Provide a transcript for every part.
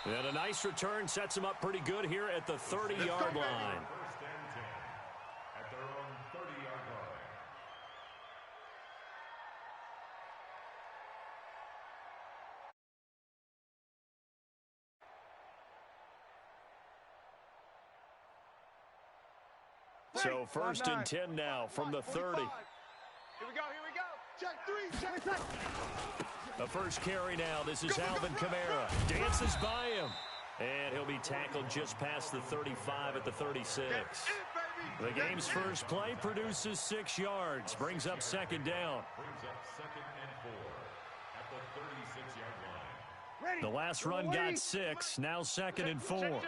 And a nice return sets them up pretty good here at the 30-yard line. First and 10 at their own 30-yard line. So first and 10 now from the 30. Here we go, here we go. Check three, check. The first carry now. This is Alvin Kamara. Dances by him. And he'll be tackled just past the 35 at the 36. The game's first play produces 6 yards. Brings up second down. Brings up second and 4 at the 36-yard line. Ready. The last run got 6. Now second and 4. Check.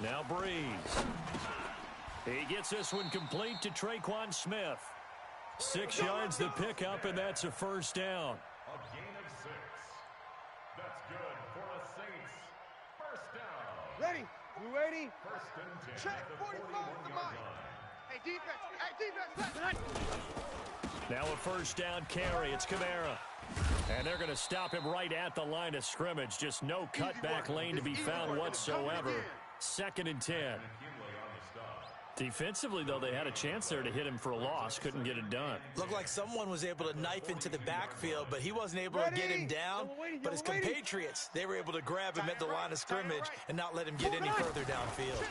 Now Breeze. He gets this one complete to Traquan Smith. 6 yards the pickup, and that's a first down. A gain of 6. That's good for the Saints. First down. Ready. You ready? First and 10 Check. at the 45 41-yard line. Hey, defense. Now a first down carry. It's Kamara. And they're going to stop him right at the line of scrimmage. Just no cutback lane to be found whatsoever. Second and 10. Defensively, though, they had a chance there to hit him for a loss. Couldn't get it done. Looked like someone was able to knife into the backfield, but he wasn't able to get him down. But his compatriots, they were able to grab him at the line of scrimmage and not let him get any further downfield.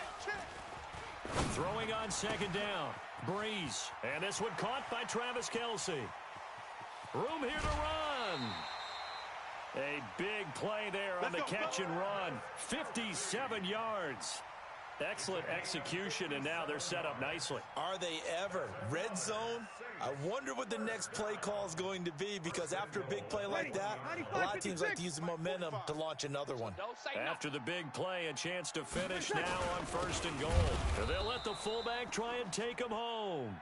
Throwing on second down. Breeze. And this one caught by Travis Kelce. Room here to run. A big play there on the catch and run. 57 yards. Excellent execution, and now they're set up nicely. Are they ever? Red zone? I wonder what the next play call is going to be, because after a big play like that, a lot of teams like to use the momentum to launch anher one. After the big play, a chance to finish now on first and goal. They'll let the fullback try and take him home.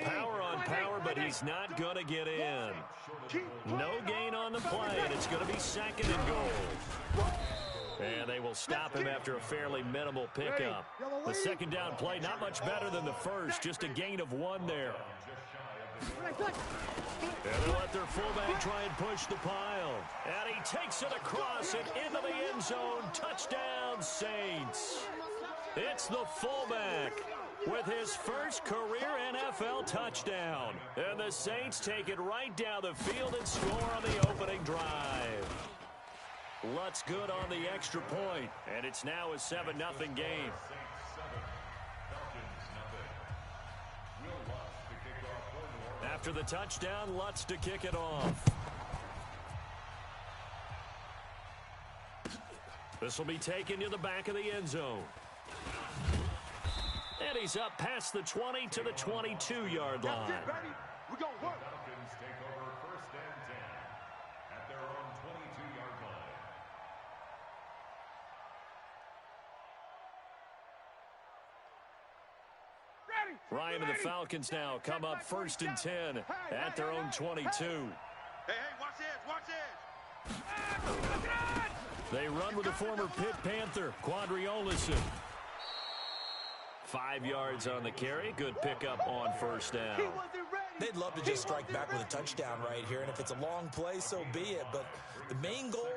Power on power, but he's not going to get in. No gain on the play, and it's going to be second and goal. And they will stop him after a fairly minimal pickup. The second down play, not much better than the first, just a gain of 1 there. And they'll let their fullback try and push the pile. And he takes it across and into the end zone. Touchdown, Saints. It's the fullback with his first career NFL touchdown. And the Saints take it right down the field and score on the opening drive. Lutz good on the extra point, and it's now a 7-0 game. After the touchdown, Lutz to kick it off. This will be taken to the back of the end zone. And he's up past the 20 to the 22-yard line. We're going to work. Falcons take over first and 10 at their own 22-yard line. Ryan and the Falcons now come up first and 10 at their own 22. Hey, watch this, watch this. They run with the former Pitt Panther, Quadriolison. 5 yards on the carry. Good pickup on first down. They'd love to just strike back with a touchdown right here, and if it's a long play, so be it. But the main goal,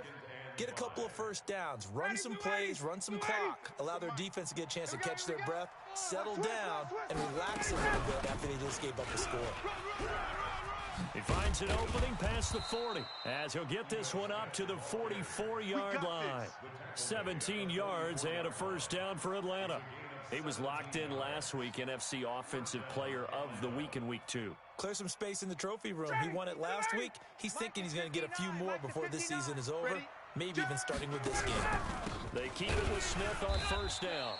get a couple of first downs, run some plays, run some clock, allow their defense to get a chance to catch their breath, settle down, and relax a little bit after they just gave up a score. He finds an opening past the 40 as he'll get this one up to the 44-yard line. 17 yards and a first down for Atlanta. He was locked in last week, NFC Offensive Player of the Week in Week 2. Clear some space in the trophy room. He won it last week. He's thinking he's going to get a few more before this season is over, maybe even starting with this game. They keep it with Smith on first down.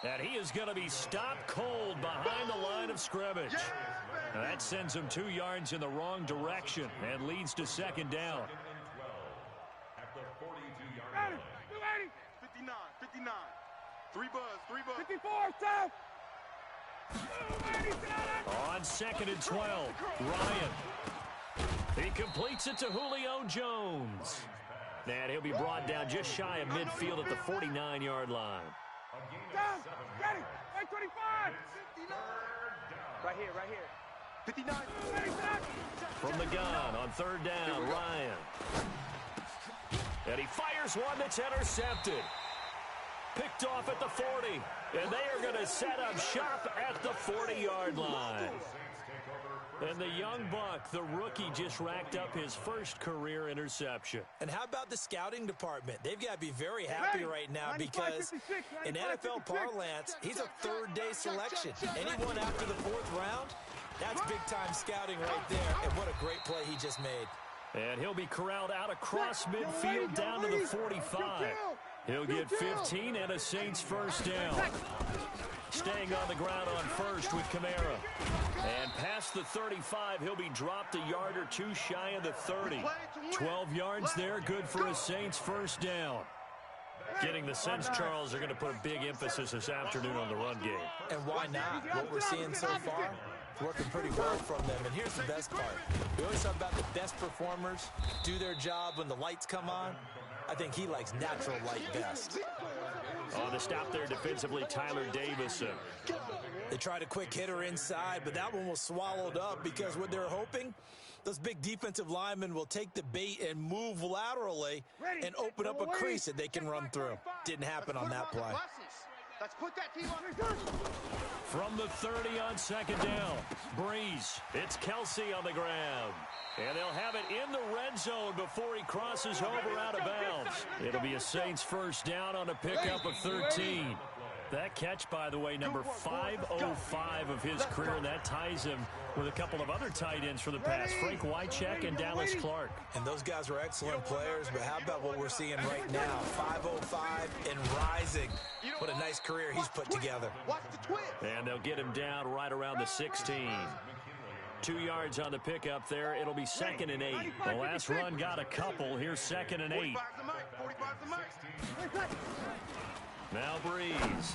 And he is going to be stopped cold behind the line of scrimmage. And that sends him 2 yards in the wrong direction and leads to second down. Second and 12 at the 42-yard line. 59. 3 buzz. 54, stop! On second and 12, Ryan. He completes it to Julio Jones. And he'll be brought down just shy of midfield at the 49-yard line. Down, ready, 25! Right here. 59. From the gun on third down, Ryan. And he fires one that's intercepted. Picked off at the 40. And they are going to set up shop at the 40-yard line. And the young buck, the rookie, just racked up his first career interception. And how about the scouting department? They've got to be very happy right now because in NFL parlance, he's a third-day selection. Anyone after the fourth round, that's big-time scouting right there. And what a great play he just made. And he'll be corralled out across midfield down to the 45. He'll get 15 and a Saints first down. Staying on the ground on first with Kamara. And past the 35, he'll be dropped a yard or two shy of the 30. 12 yards there, good for a Saints first down. Getting the sense, Charles, they're going to put a big emphasis this afternoon on the run game. And why not? What we're seeing so far, it's working pretty well from them. And here's the best part. We always talk about the best performers do their job when the lights come on. I think he likes natural light best. On the stop there defensively, Tyler Davison. They tried a quick hitter inside, but that one was swallowed up because what they're hoping, those big defensive linemen will take the bait and move laterally and open up a crease that they can run through. Didn't happen on that play. Let's put that team on. From the 30 on second down, Breeze. It's Kelsey on the ground. And they'll have it in the red zone before he crosses over out of bounds. It'll be a Saints first down on a pickup of 13. That catch, by the way, number 505 of his career, and that ties him with a couple of other tight ends for the pass, Frank Wycheck and Dallas Clark. And those guys are excellent players, but how about what we're seeing right now? 505 and rising. What a nice career he's put together. And they'll get him down right around the 16. 2 yards on the pickup there. It'll be 2nd and 8. The last run got a couple. Here's 2nd and 8. Now Breeze.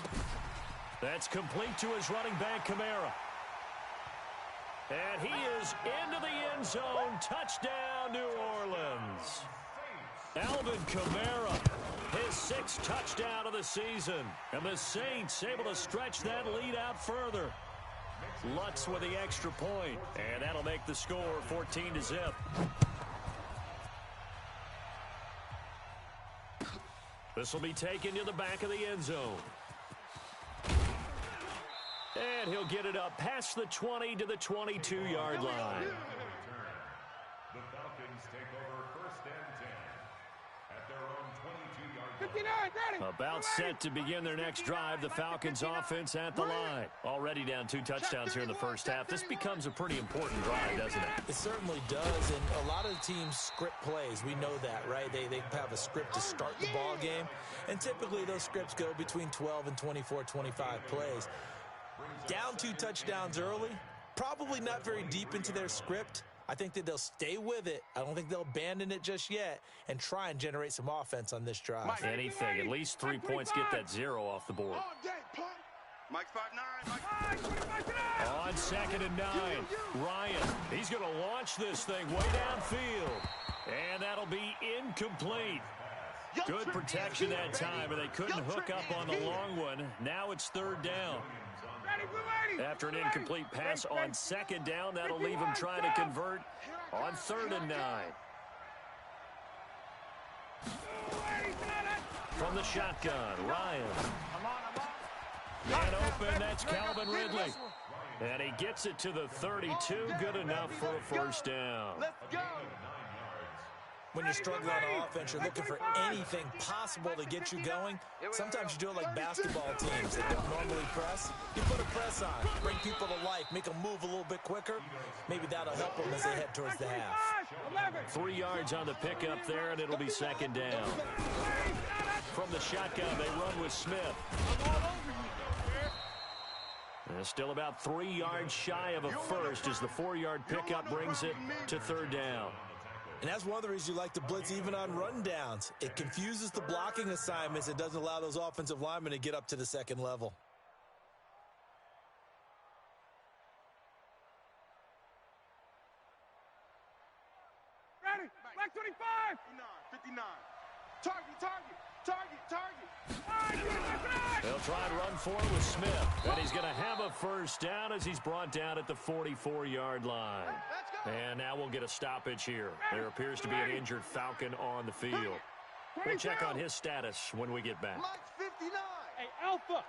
That's complete to his running back, Kamara. And he is into the end zone. Touchdown, New Orleans. Alvin Kamara, his 6th touchdown of the season. And the Saints able to stretch that lead out further. Lutz with the extra point, and that'll make the score 14-0. This will be taken to the back of the end zone. And he'll get it up past the 20 to the 22-yard line. The Falcons take over 1st and 10 at their own 22-yard line. About set to begin their next drive, the Falcons offense at the line. Already down 2 touchdowns here in the first half. This becomes a pretty important drive, doesn't it? It certainly does, and a lot of the teams script plays. We know that, right? They have a script to start the ball game, and typically those scripts go between 12 and 24, 25 plays. Down 2 touchdowns early, probably not very deep into their script. I think that they'll stay with it. I don't think they'll abandon it just yet and try and generate some offense on this drive. Anything. At least 3 points, get that 0 off the board. Mike's 5'9". On 2nd and 9, Ryan. He's going to launch this thing way downfield. And that'll be incomplete. Good protection that time, but they couldn't hook up on the long one. Now it's 3rd down. After an incomplete pass on 2nd down, that'll leave him trying to convert on 3rd and 9. From the shotgun, Ryan. Man open, that's Calvin Ridley. And he gets it to the 32, good enough for a first down. When you're struggling on offense, you're looking for anything possible to get you going. Sometimes you do it like basketball teams that don't normally press. You put a press on, bring people to life, make them move a little bit quicker. Maybe that'll help them as they head towards the half. 3 yards on the pickup there, and it'll be 2nd down. From the shotgun, they run with Smith. And still about 3 yards shy of a first as the 4-yard pickup brings it to 3rd down. And that's one of the reasons you like to blitz even on rundowns. It confuses the blocking assignments. It doesn't allow those offensive linemen to get up to the 2nd level. Ready? Black 25. 59. They'll try and run for it with Smith. And he's going to have a first down as he's brought down at the 44-yard line. And now we'll get a stoppage here. There appears to be an injured Falcon on the field. We'll check on his status when we get back. Hey, Alpha.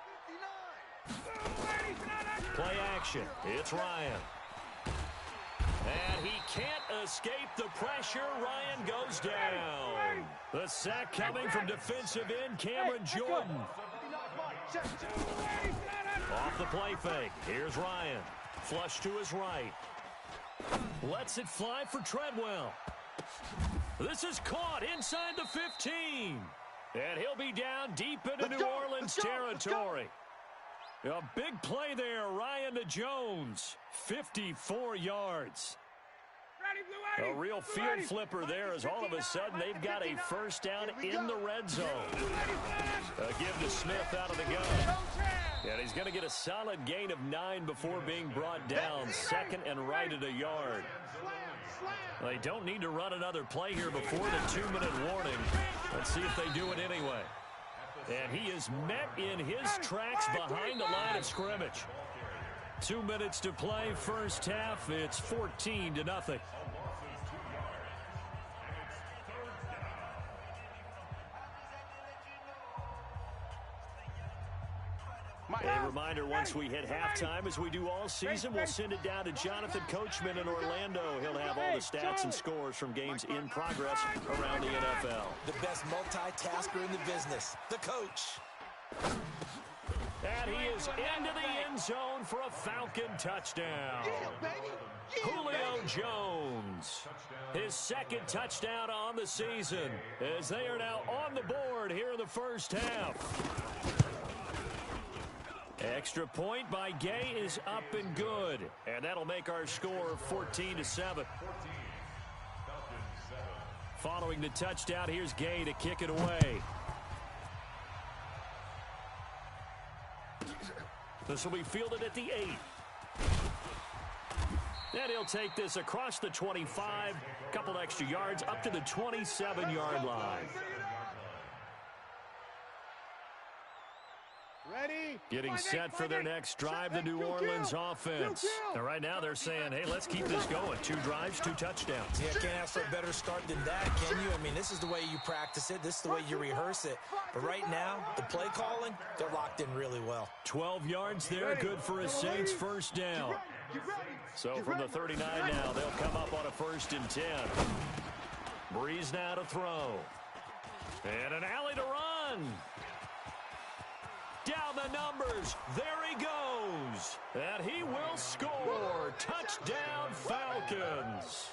Play action. It's Ryan. And he can't escape the pressure. Ryan goes down. The sack coming from defensive end Cameron Jordan. Off the play fake. Here's Ryan. Flush to his right. Lets it fly for Treadwell. This is caught inside the 15. And he'll be down deep into New Orleans territory. A big play there, Ryan to Jones. 54 yards. A real field flipper there as all of a sudden they've got a first down in the red zone. A give to Smith out of the gun. And he's going to get a solid gain of 9 before being brought down. Second and right at a yard. They don't need to run another play here before the 2-minute warning. Let's see if they do it anyway. And he is met in his tracks behind the line of scrimmage. 2 minutes to play, first half. It's 14-0. A reminder, once we hit halftime, as we do all season, we'll send it down to Jonathan Coachman in Orlando. He'll have all the stats and scores from games in progress around the NFL. The best multitasker in the business, the coach. And he is into the end zone for a Falcon touchdown. Julio Jones, his second touchdown on the season, as they are now on the board here in the first half. Extra point by Gay is up and good, and that'll make our score 14-7. Following the touchdown, here's Gay to kick it away. This will be fielded at the 8. And he'll take this across the 25, couple extra yards up to the 27-yard line. Ready? Getting set for their next drive, the New Orleans offense. And right now they're saying, hey, let's keep this going. 2 drives, 2 touchdowns. Yeah, can't ask for a better start than that, can you? I mean, this is the way you practice it. This is the way you rehearse it. But right now, the play calling, they're locked in really well. 12 yards there, good for a Saints first down. So from the 39 now, they'll come up on a 1st and 10. Breeze now to throw. And an alley to run. Down the numbers. There he goes. And he will score. Touchdown, Falcons.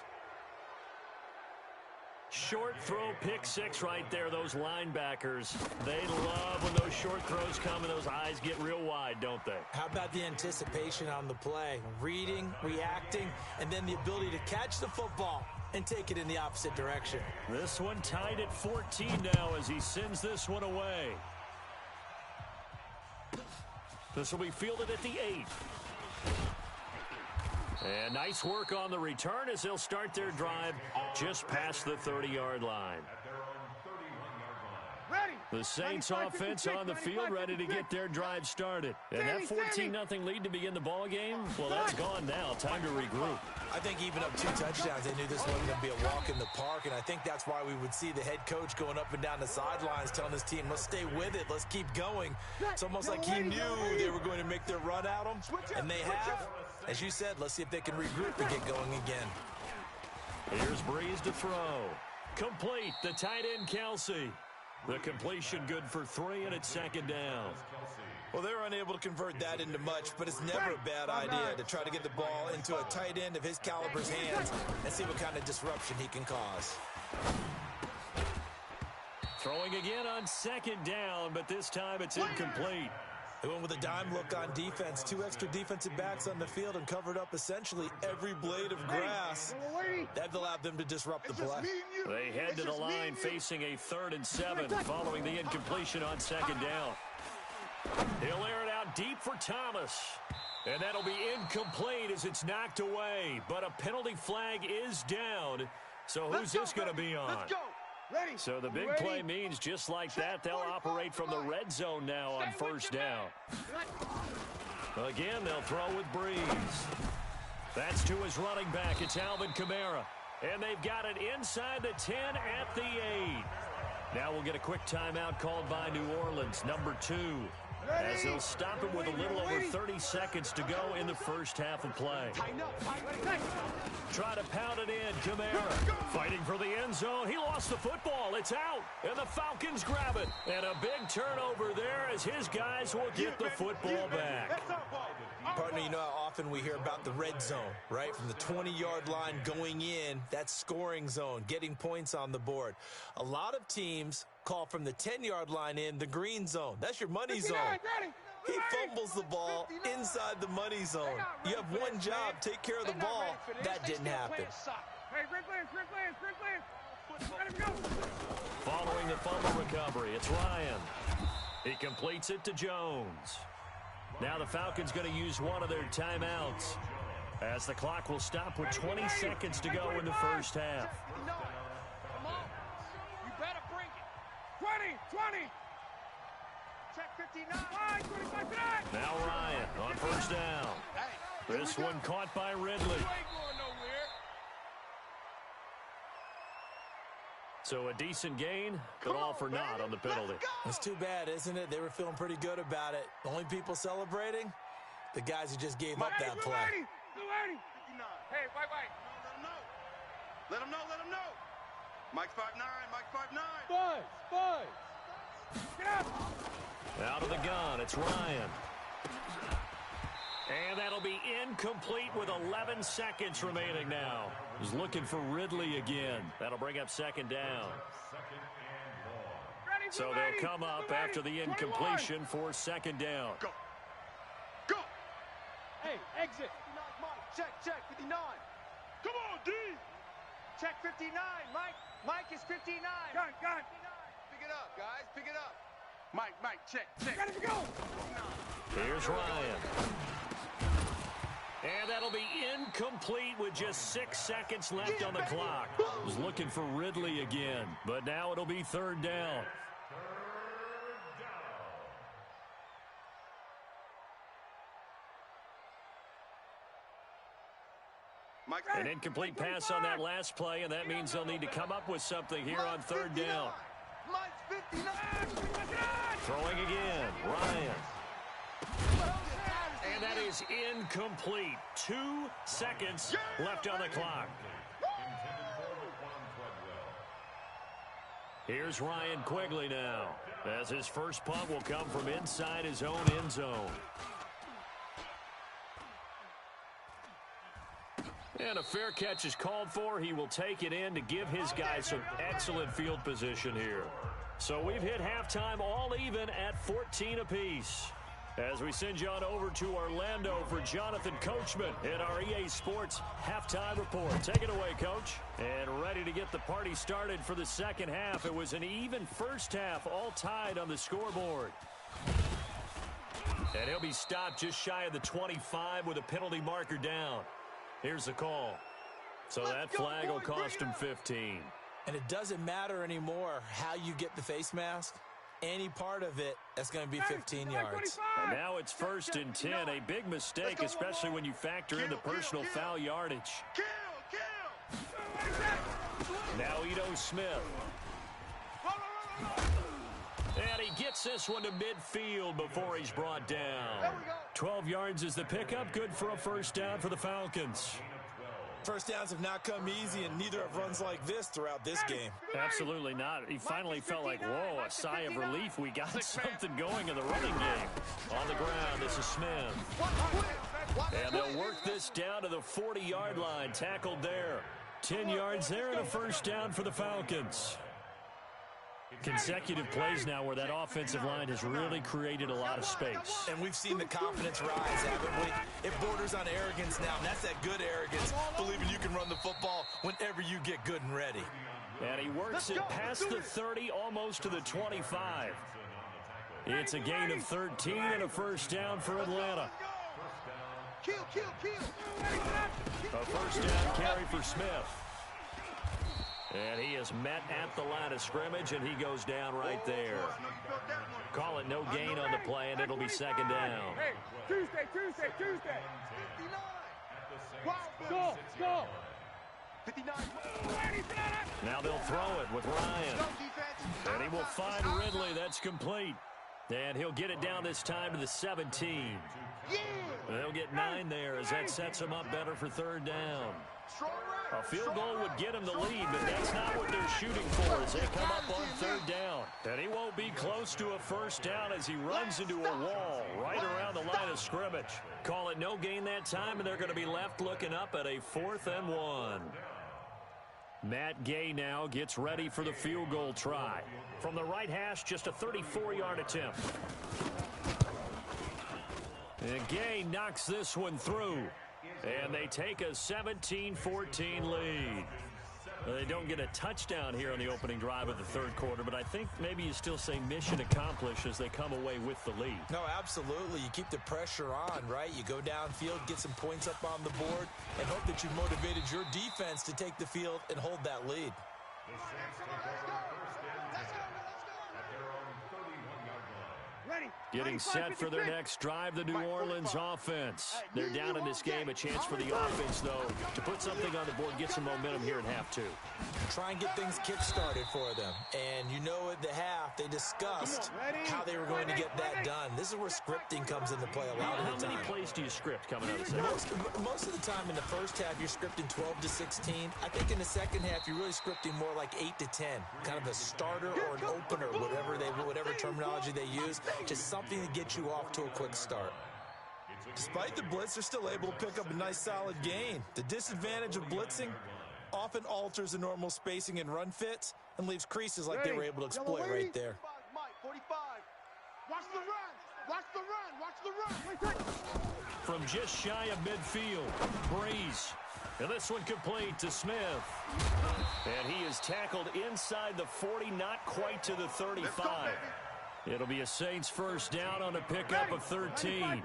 Short throw, pick 6 right there. Those linebackers, they love when those short throws come and those eyes get real wide, don't they? How about the anticipation on the play? Reading, reacting, and then the ability to catch the football and take it in the opposite direction. This one tied at 14 now as he sends this one away. This will be fielded at the 8. And nice work on the return as they'll start their drive just past the 30-yard line. The Saints offense on the field ready to get their drive started. And that 14-0 lead to begin the ball game, well, that's gone now. Time to regroup. I think even up 2 touchdowns, they knew this wasn't going to be a walk in the park, and I think that's why we would see the head coach going up and down the sidelines telling his team, let's stay with it, let's keep going. It's almost like he knew they were going to make their run at him, and they have. As you said, let's see if they can regroup and get going again. Here's Breeze to throw. Complete, the tight end Kelsey. The completion good for 3, and it's 2nd down. Well, they're unable to convert that into much, but it's never a bad idea to try to get the ball into a tight end of his caliber's hands and see what kind of disruption he can cause. Throwing again on 2nd down, but this time it's incomplete. They went with a dime look on defense. 2 extra defensive backs on the field and covered up essentially every blade of grass. That allowed them to disrupt the play. They head to the line facing a 3rd and 7 following the incompletion on 2nd down. He'll air it out deep for Thomas. And that'll be incomplete as it's knocked away. But a penalty flag is down. So who's this going to be on? So the big play means just like that, they'll operate from the red zone now on first down. Again, they'll throw with Breeze. That's to his running back. It's Alvin Kamara. And they've got it inside the 10 at the 8. Now we'll get a quick timeout called by New Orleans, number 2. As they'll stop it with a little over 30 seconds to go in the first half of play. Try to pound it in, Kamara. Fighting for the end zone. He lost the football. It's out. And the Falcons grab it. And a big turnover there as his guys will get the football back. Partner, you know how often we hear about the red zone, right? From the 20-yard line going in, that's scoring zone, getting points on the board. A lot of teams call from the 10-yard line in the green zone. That's your money zone. He fumbles the ball inside the money zone. You have one job, take care of the ball. That didn't happen. Following the fumble recovery, it's Ryan. He completes it to Jones. Now the Falcons going to use one of their timeouts as the clock will stop with 20 seconds to go in the first half. Come on. You better bring it. 20. Check 59. Now Ryan on first down. This one caught by Ridley. You ain't going nowhere. So a decent gain, but all for naught on the penalty. It's too bad, isn't it? They were feeling pretty good about it. The only people celebrating, the guys who just gave up that play. Hey, wait. Let him know. Mike's 5'9", Mike's 5'9". Buzz. Get up. Out of the gun, it's Ryan. And that'll be incomplete with 11 seconds remaining now. He's looking for Ridley again. That'll bring up second down. So they'll come up after the incompletion for second down. Go. Hey, exit. Check, 59. Come on, D. Check 59, Mike is 59. Gun. Pick it up, guys, pick it up. Mike, check. Ready to go. Here's Ryan. And that'll be incomplete with just 6 seconds left on the clock. Was looking for Ridley again, but now it'll be third down. An incomplete pass on that last play, and that means they'll need to come up with something here on third down. Mike's 59. Throwing again, Ryan. And that is incomplete. 2 seconds left on the clock. Here's Ryan Quigley now, as his first punt will come from inside his own end zone. And a fair catch is called for. He will take it in to give his guys some excellent field position here. So we've hit halftime all even at 14 apiece. As we send you on over to Orlando for Jonathan Coachman in our EA Sports Halftime Report. Take it away, Coach. And ready to get the party started for the second half. It was an even first half, all tied on the scoreboard. And he'll be stopped just shy of the 25 with a penalty marker down. Here's the call. So that flag will cost him 15. And it doesn't matter anymore how you get the face mask. Any part of it, that's going to be 15 yards. And now it's 1st and 10. A big mistake, especially when you factor in the personal foul yardage. Kill. Now Ito Smith. And he gets this one to midfield before he's brought down. 12 yards is the pickup. Good for a first down for the Falcons. First downs have not come easy, and neither have runs like this throughout this game. Absolutely not. He finally felt like, whoa, a sigh of relief. We got something going in the running game. On the ground, this is Smith. And they'll work this down to the 40-yard line. Tackled there. 10 yards there and a first down for the Falcons. Consecutive plays now where that offensive line has really created a lot of space. And we've seen the confidence rise, haven't we? It borders on arrogance now, and that's that good arrogance, believing you can run the football whenever you get good and ready. And he works it past the 30, almost to the 25. It's a gain of 13 and a first down for Atlanta. Kill. A first down carry for Smith. And he is met at the line of scrimmage, and he goes down right there. Call it no gain on the play, and it'll be second down. Hey, Tuesday. Go. 59. Now they'll throw it with Ryan. And he will find Ridley. That's complete. And he'll get it down this time to the 17. They'll get 9 there as that sets him up better for third down. A field goal would get him the lead, but that's not what they're shooting for as they come up on third down. And he won't be close to a first down as he runs into a wall right around the line of scrimmage. Call it no gain that time, and they're going to be left looking up at a 4th and 1. Matt Gay now gets ready for the field goal try. From the right hash, just a 34-yard attempt. And Gay knocks this one through. And they take a 17-14 lead. They don't get a touchdown here on the opening drive of the third quarter, but I think maybe you still say mission accomplished as they come away with the lead. No, absolutely. You keep the pressure on, right? You go downfield, get some points up on the board, and hope that you motivated your defense to take the field and hold that lead. Getting set for their next drive, the New Orleans offense. They're down in this game. A chance for the offense, though, to put something on the board, get some momentum here in half 2. Try and get things kick-started for them. And you know at the half, they discussed how they were going to get that done. This is where scripting comes into play a lot of the time. How many plays do you script coming out of the second? Most of the time in the first half, you're scripting 12 to 16. I think in the second half, you're really scripting more like 8 to 10. Kind of a starter or an opener, whatever terminology they use. Just something to get you off to a quick start. Despite the blitz, they're still able to pick up a nice solid gain. The disadvantage of blitzing often alters the normal spacing and run fits and leaves creases like they were able to exploit right there. 45. Watch the run. From just shy of midfield, Breeze. And this one complete to Smith. And he is tackled inside the 40, not quite to the 35. It'll be a Saints first down on a pickup of 13.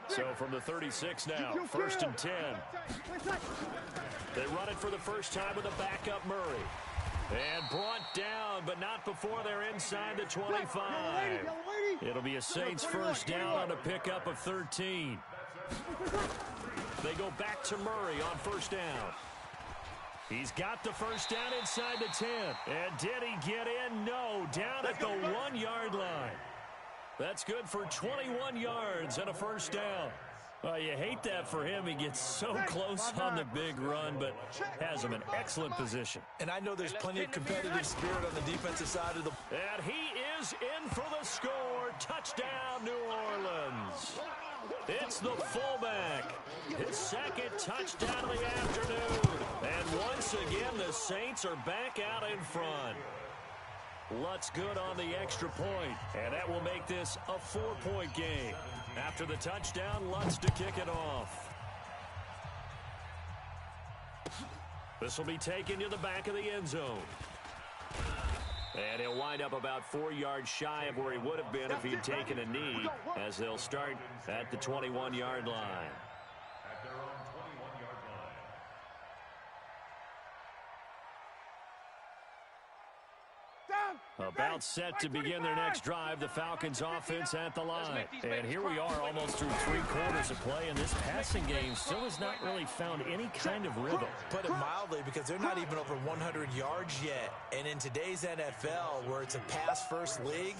So from the 36 now, 1st and 10. They run it for the first time with a backup Murray. And brought down, but not before they're inside the 25. It'll be a Saints first down on a pickup of 13. They go back to Murray on first down. He's got the first down inside the 10. And did he get in? No, down at the 1-yard line. That's good for 21 yards and a first down. Well, you hate that for him. He gets so close on the big run, but has him in excellent position. And I know there's plenty of competitive spirit on the defensive side of the... And he is in for the score. Touchdown, New Orleans. It's the fullback. His second touchdown of the afternoon. And once again, the Saints are back out in front. Lutz good on the extra point, and that will make this a 4-point game. After the touchdown, Lutz to kick it off. This will be taken to the back of the end zone. And he'll wind up about 4 yards shy of where he would have been if he had taken a knee, as they'll start at the 21-yard line. About set to begin their next drive, the Falcons offense at the line. And here we are almost through 3 quarters of play, and this passing game still has not really found any kind of rhythm. Put it mildly, because they're not even over 100 yards yet. And in today's NFL, where it's a pass-first league,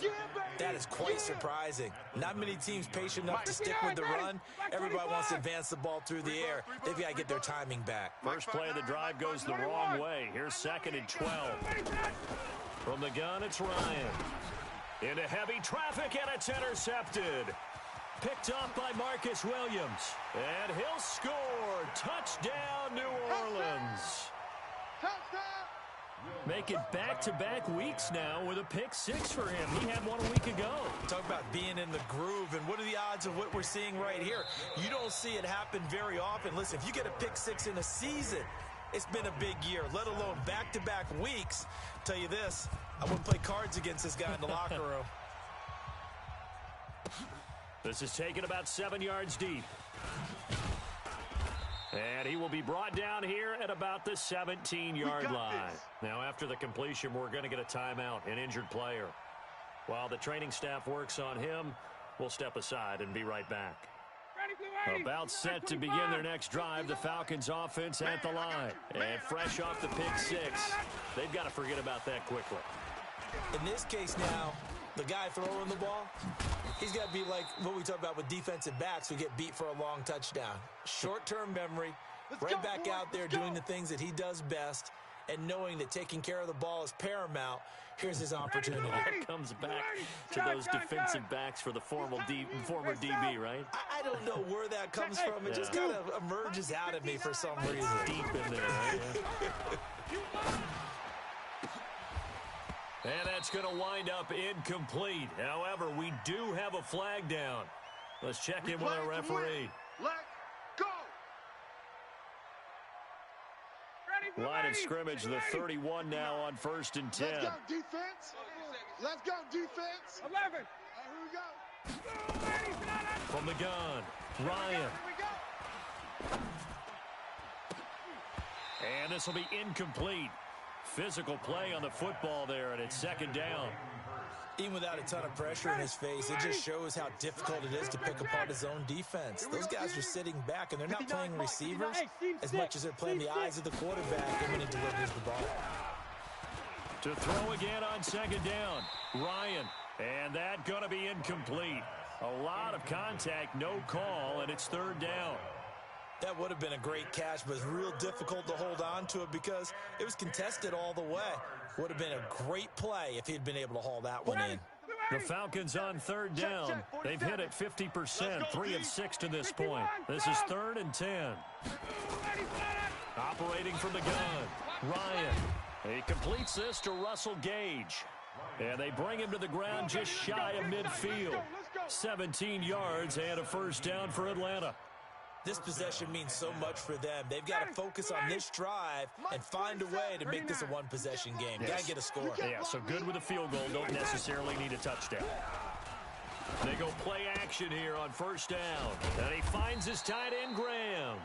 that is quite surprising. Not many teams patient enough to stick with the run. Everybody wants to advance the ball through the air. They've got to get their timing back. First play of the drive goes the wrong way. Here's 2nd and 12. From the gun, it's Ryan. Into heavy traffic, and it's intercepted. Picked up by Marcus Williams. And he'll score. Touchdown, New Orleans. Make it back-to-back weeks now with a pick 6 for him. He had one a week ago. Talk about being in the groove, and what are the odds of what we're seeing right here? You don't see it happen very often. Listen, if you get a pick 6 in a season, it's been a big year, let alone back-to-back weeks. Tell you this, I wouldn't play cards against this guy in the locker room. This is taken about 7 yards deep. And he will be brought down here at about the 17-yard line. Now, after the completion, we're going to get a timeout, an injured player. While the training staff works on him, we'll step aside and be right back. About set to begin their next drive, the Falcons offense at the line. And fresh off the pick six, they've got to forget about that quickly. In this case now, the guy throwing the ball, he's got to be like what we talk about with defensive backs who get beat for a long touchdown. Short-term memory, right back out there doing the things that he does best, and knowing that taking care of the ball is paramount. Here's his opportunity. It comes back to those defensive backs for the former DB, right? I don't know where that comes from. It just kind of emerges out of me for some reason. Deep in there, right? And that's going to wind up incomplete. However, we do have a flag down. Let's check in with our referee. Let go. Line of scrimmage, the 31 now on 1st and 10. Let's go, defense. Let's go, defense. 11. Here we go. From the gun, Ryan. Here we go. And this will be incomplete. Physical play on the football there, and it's 2nd down. Even without a ton of pressure in his face, it just shows how difficult it is to pick apart his own defense. Those guys are sitting back, and they're not playing receivers as much as they're playing the eyes of the quarterback and when he delivers the ball. To throw again on 2nd down, Ryan. And that going to be incomplete. A lot of contact, no call, and it's 3rd down. That would have been a great catch, but it's real difficult to hold on to it because it was contested all the way. Would have been a great play if he'd been able to haul that one in. The Falcons on 3rd down. They've hit it 50%, 3 of 6 to this point. This is 3rd and 10. Operating from the gun, Ryan. He completes this to Russell Gage. And they bring him to the ground just shy of midfield. 17 yards and a 1st down for Atlanta. This possession means so much for them. They've got to focus on this drive and find a way to make this a one-possession game. Yes. Got to get a score. Yeah, so good with a field goal. Don't necessarily need a touchdown. They go play action here on 1st down. And he finds his tight end, Graham.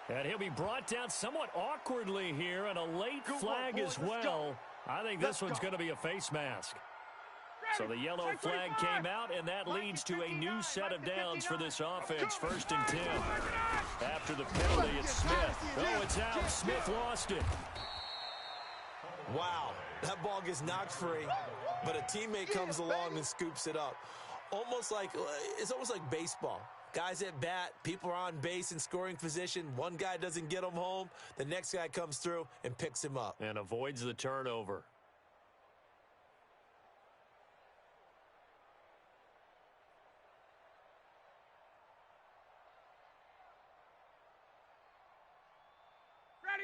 And he'll be brought down somewhat awkwardly here, and a late flag as well. I think this one's going to be a face mask. So the yellow flag came out, and that leads to a new set of downs for this offense. 1st and 10. After the penalty, it's Smith. Oh, it's out. Smith lost it. Wow, that ball gets knocked free, but a teammate comes along and scoops it up. It's almost like baseball. Guys at bat, people are on base in scoring position. One guy doesn't get him home. The next guy comes through and picks him up. And avoids the turnover.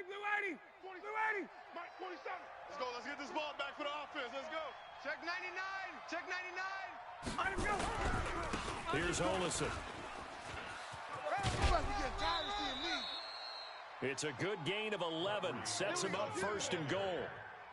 Blue 80. Blue 80. Mike, 47. Let's go. Let's get this ball back for the offense. Let's go. Check 99. Check 99. Let him go. Here's Olison. It's a good gain of 11. Sets him up 1st and goal.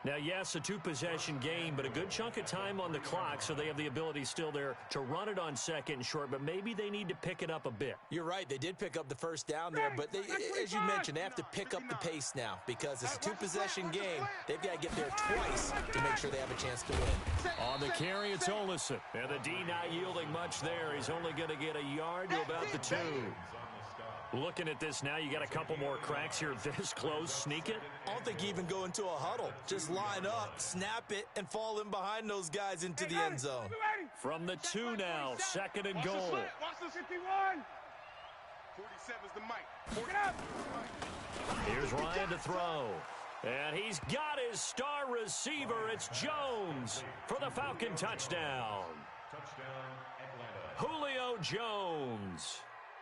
Now, yes, a 2-possession game, but a good chunk of time on the clock, so they have the ability still there to run it on 2nd and short, but maybe they need to pick it up a bit. You're right. They did pick up the 1st down there, but they, as you mentioned, they have to pick up the pace now because it's a 2-possession game. They've got to get there twice to make sure they have a chance to win. On the carry, it's Olison. And the D not yielding much there. He's only going to get a yard to about the 2. Looking at this now, you got a couple more cracks here this close. Sneak it? I don't think you even go into a huddle. Just line up, snap it, and fall in behind those guys into the end zone. From the 2 now, 2nd and goal. Watch the 51. 47's the mic. Here's Ryan to throw. And he's got his star receiver. It's Jones for the Falcon touchdown. Julio Jones.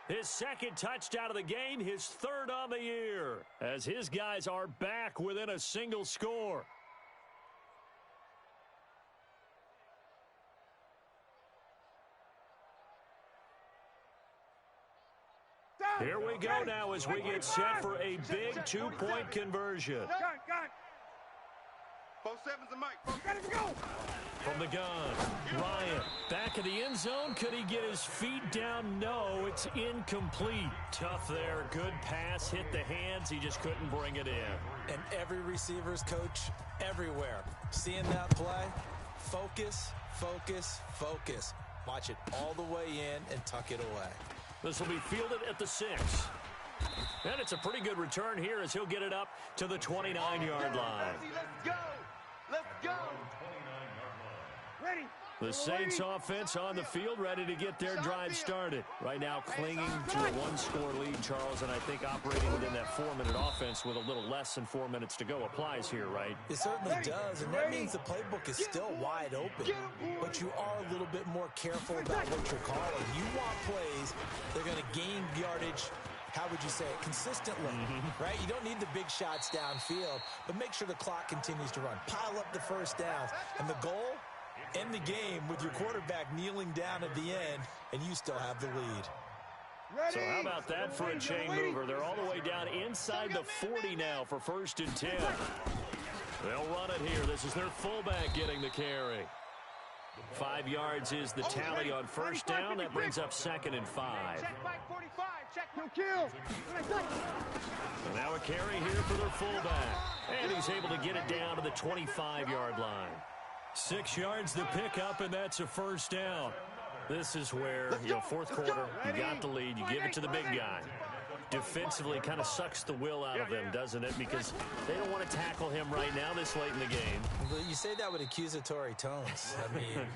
His 2nd touchdown of the game, his 3rd on the year, as his guys are back within a single score. Here we go now as we get set for a big 2-point conversion. 4-7's a mic. Ready to go. From the gun, Ryan back in the end zone. Could he get his feet down? No, it's incomplete. Tough there. Good pass, hit the hands. He just couldn't bring it in. And every receiver's coach everywhere. Seeing that play, focus, focus, focus. Watch it all the way in and tuck it away. This will be fielded at the 6. And it's a pretty good return here as he'll get it up to the 29-yard line. Let's go. Let's go. Ready. The Saints offense on the field, ready to get their drive started. Right now clinging to a one-score lead, Charles, and I think operating within that 4-minute offense with a little less than 4 minutes to go applies here, right? It certainly does, and that means the playbook is still wide open. But you are a little bit more careful about what you're calling. You want plays that are going to gain yardage, how would you say it, consistently, right? You don't need the big shots downfield, but make sure the clock continues to run. Pile up the first downs, and the goal, end the game with your quarterback kneeling down at the end, and you still have the lead. So how about that for a chain mover? They're all the way down inside the 40 now for 1st and 10. They'll run it here. This is their fullback getting the carry. 5 yards is the tally on 1st down. That brings up 2nd and 5. Check 545. Check no kill. So now a carry here for their fullback. And he's able to get it down to the 25-yard line. 6 yards the pickup, and that's a 1st down. This is where, fourth quarter, you got the lead, you give it to the big guy. Defensively, kind of sucks the will out of them, doesn't it? Because they don't want to tackle him right now this late in the game. Well, you say that with accusatory tones. I mean,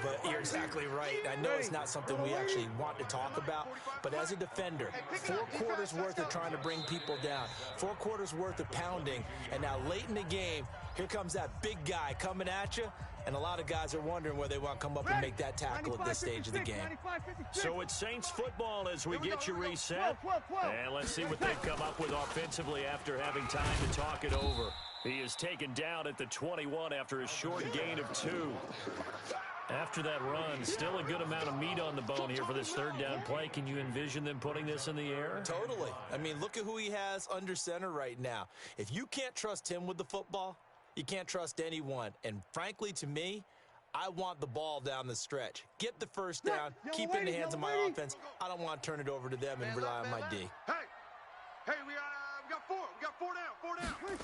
but you're exactly right. I know it's not something we actually want to talk about, but as a defender, 4 quarters worth of trying to bring people down, 4 quarters worth of pounding, and now late in the game, here comes that big guy coming at you, and a lot of guys are wondering where they want to come up and make that tackle at this stage of the game. So it's Saints football as we get you reset. And let's see what they've come up with offensively after having time to talk it over. He is taken down at the 21 after a short gain of 2. After that run, still a good amount of meat on the bone here for this 3rd down play. Can you envision them putting this in the air? Totally. I mean, look at who he has under center right now. If you can't trust him with the football, you can't trust anyone. And frankly, to me, I want the ball down the stretch. Get the 1st down, keep it in the hands of my offense. I don't want to turn it over to them and rely on my D. Hey, we got 4. We got 4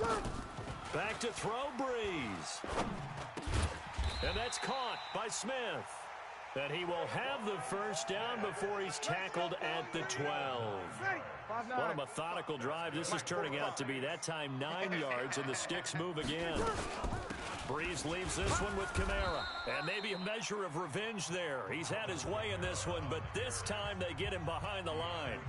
down. Back to throw, Breeze. And that's caught by Smith. And he will have the 1st down before he's tackled at the 12. What a methodical drive this is turning out to be. That time 9 yards, and the sticks move again. Breeze leaves this one with Kamara. And maybe a measure of revenge there. He's had his way in this one, but this time they get him behind the line.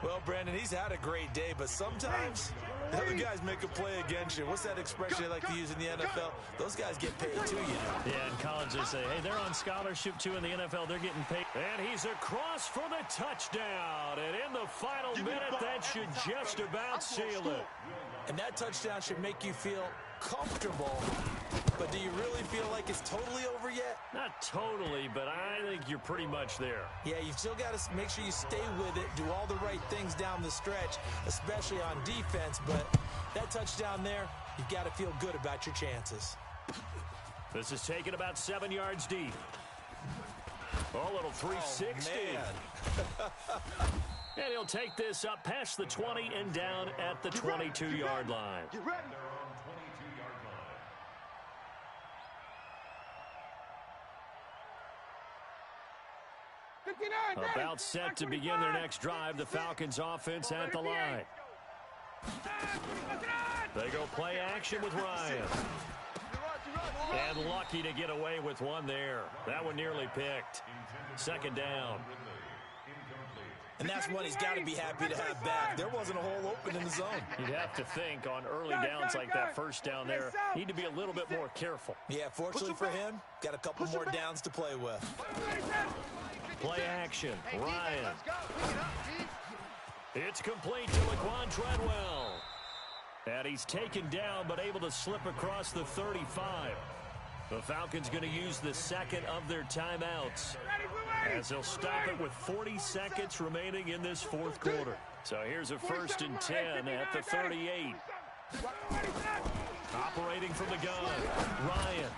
Well, Brandon, he's had a great day, but sometimes the other guys make a play against you. What's that expression they like to use in the NFL? Those guys get paid too, you know. Yeah, in college they say, hey, they're on scholarship too. In the NFL, they're getting paid. And he's across for the touchdown. And in the final minute, that should just about seal it. And that touchdown should make you feel comfortable. But do you really feel like it's totally over yet? Not totally, but I think you're pretty much there. Yeah, you've still got to make sure you stay with it, do all the right things down the stretch, especially on defense. But that touchdown there, you've got to feel good about your chances. This is taken about 7 yards deep. Oh, little 360. And he'll take this up past the 20 and down at the 22-yard line. Get ready. About set to begin their next drive, the Falcons offense at the line. They go play action with Ryan. And lucky to get away with one there. That one nearly picked. 2nd down. And that's one he's got to be happy to have back. There wasn't a hole open in the zone. You'd have to think on early downs like that 1st down there, need to be a little bit more careful. Yeah, fortunately for him, got a couple more downs to play with. Play action, Ryan. It's complete to Laquan Treadwell. And he's taken down but able to slip across the 35. The Falcons going to use the 2nd of their timeouts as they'll stop it with 40 seconds remaining in this 4th quarter. So here's a 1st and 10 at the 38. Operating from the gun, Ryan.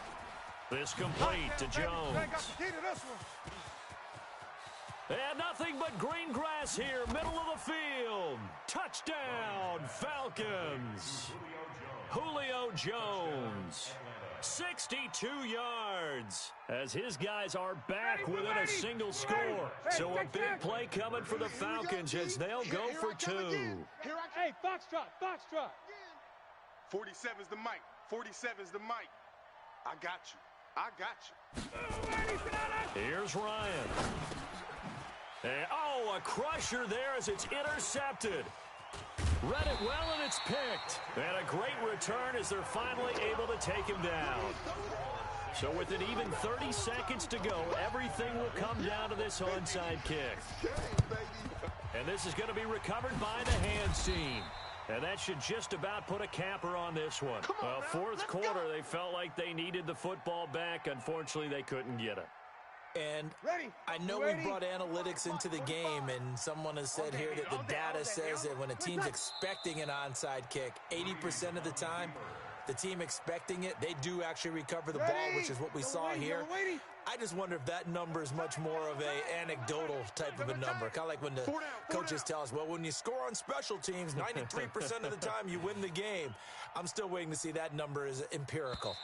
This complete to Jones. And nothing but green grass here, middle of the field. Touchdown, Falcons. Julio Jones, 62 yards, as his guys are back within a single score. So a big play coming for the Falcons as they'll go for two. Hey, Foxtrot. 47's the mic. 47's the mic. I got you. Here's Ryan. And, oh, a crusher there as it's intercepted. Read it well, and it's picked. And a great return as they're finally able to take him down. So with an even 30 seconds to go, everything will come down to this onside kick. And this is going to be recovered by the hands team. And that should just about put a capper on this one. Fourth quarter, they felt like they needed the football back. Unfortunately, they couldn't get it. And I know we brought analytics into the game, and someone has said here that the data says that when a team's expecting an onside kick, 80% of the time, the team expecting it, they do actually recover the ball, which is what we saw here. I just wonder if that number is much more of a anecdotal type of a number. Kind of like when the coaches tell us, well, when you score on special teams, 93% of the time you win the game. I'm still waiting to see that number is empirical.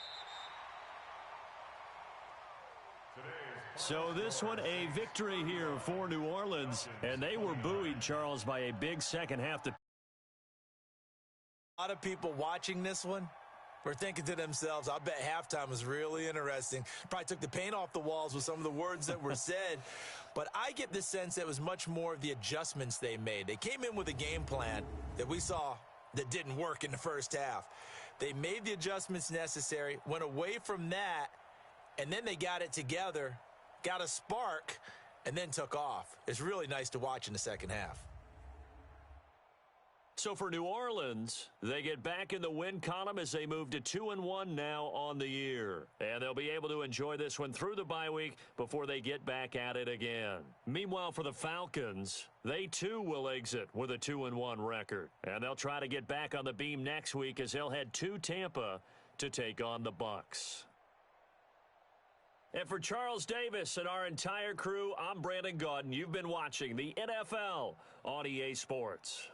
So this one, a victory here for New Orleans, and they were buoyed, Charles, by a big second half. A lot of people watching this one were thinking to themselves, I bet halftime was really interesting. Probably took the paint off the walls with some of the words that were said. But I get the sense that it was much more of the adjustments they made. They came in with a game plan that we saw that didn't work in the first half. They made the adjustments necessary, went away from that, and then they got it together, got a spark, and then took off. It's really nice to watch in the second half. So for New Orleans, they get back in the win column as they move to 2-1 now on the year. And they'll be able to enjoy this one through the bye week before they get back at it again. Meanwhile, for the Falcons, they too will exit with a 2-1 record. And they'll try to get back on the beam next week as they'll head to Tampa to take on the Bucs. And for Charles Davis and our entire crew, I'm Brandon Gaudin. You've been watching the NFL on EA Sports.